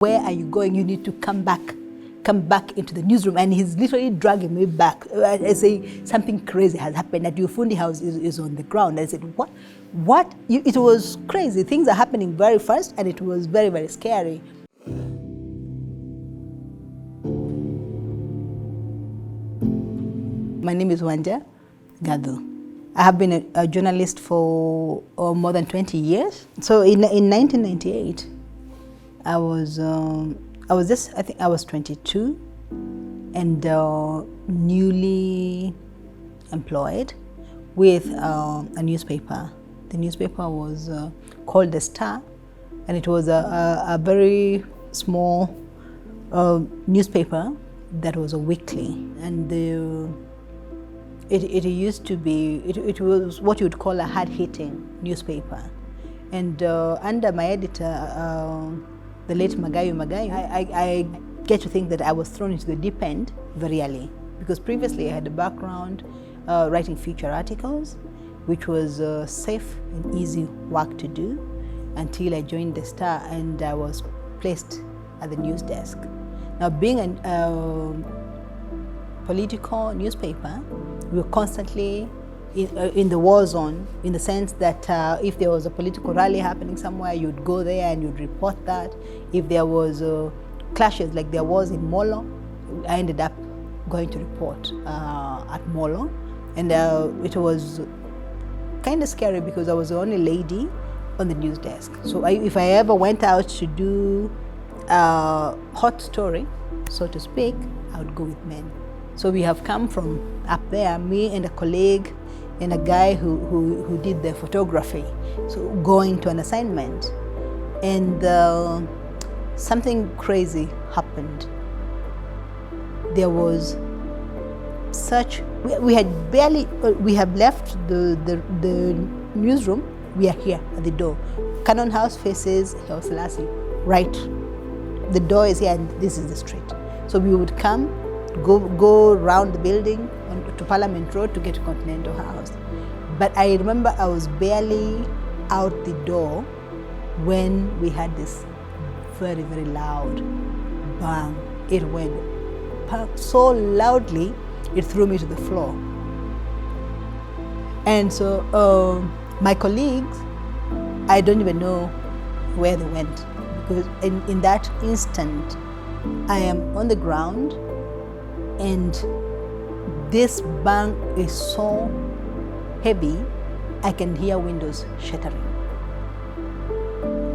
Where are you going? You need to come back into the newsroom. And he's literally dragging me back. I say, something crazy has happened, that your fundi house is on the ground. I said, what? What? It was crazy. Things are happening very fast, and it was very, very scary. My name is Wanja Gathu. I have been a journalist for more than 20 years. So in 1998, I think I was 22 and newly employed with a newspaper. The newspaper was called The Star, and it was a very small newspaper that was a weekly, and it used to be, it was what you would call a hard-hitting newspaper. And under my editor, the late Magayu, I get to think that I was thrown into the deep end very early, because previously I had a background writing feature articles, which was safe and easy work to do, until I joined The Star and I was placed at the news desk. Now, being a political newspaper, we were constantly in the war zone, in the sense that if there was a political rally happening somewhere, you'd go there and you'd report that. If there was clashes like there was in Molo, I ended up going to report at Molo. And it was kind of scary, because I was the only lady on the news desk. So if I ever went out to do a hot story, so to speak, I would go with men. So we have come from up there, me and a colleague and a guy who did the photography, so going to an assignment. And something crazy happened. There was we have left the newsroom. We are here at the door. Cannon House faces Haile Selassie, right? The door is here and this is the street. So we would go around the building to Parliament Road to get to Continental House. But I remember I was barely out the door when we had this very, very loud bang. It went so loudly, it threw me to the floor. And so my colleagues, I don't even know where they went, because in that instant, I am on the ground, and this bang is so heavy, I can hear windows shattering.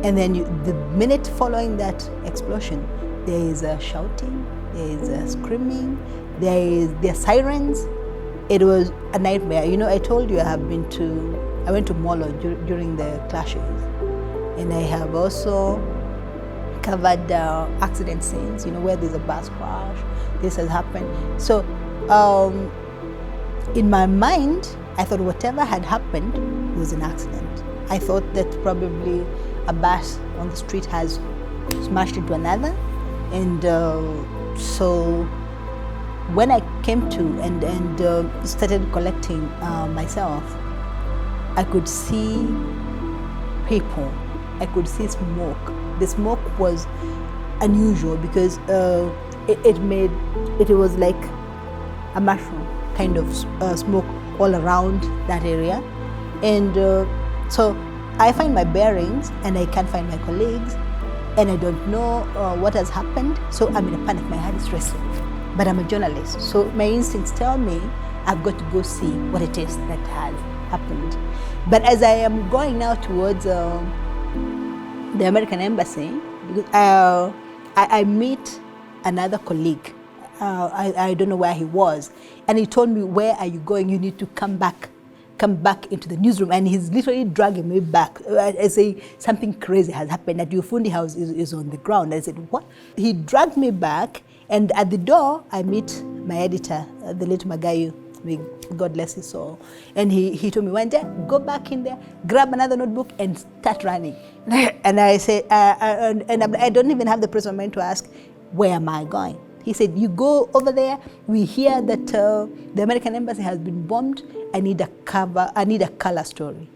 And then the minute following that explosion, there is a shouting, there is a screaming, there are sirens. It was a nightmare. You know, I told you I went to Molo during the clashes, and I have also covered accident scenes, you know, where there's a bus crash, this has happened. So in my mind, I thought whatever had happened was an accident. I thought that probably a bus on the street has smashed into another. And so when I came to and started collecting myself, I could see people, I could see smoke. The smoke was unusual, because it was like a mushroom kind of smoke all around that area. And so I find my bearings and I can't find my colleagues, and I don't know what has happened. So I'm in a panic, my heart is racing. But I'm a journalist, so my instincts tell me I've got to go see what it is that has happened. But as I am going now towards the American embassy, I meet another colleague. I don't know where he was, and he told me, where are you going? You need to come back into the newsroom. And he's literally dragging me back. I say, something crazy has happened, that your fundi house is on the ground. I said, what? He dragged me back, and at the door I meet my editor, the late Magayu, may God bless his soul. And he told me, Wanja, go back in there, grab another notebook and start running. And I said, and I don't even have the presence of mind to ask, where am I going? He said, you go over there, we hear that the American embassy has been bombed, I need a color story.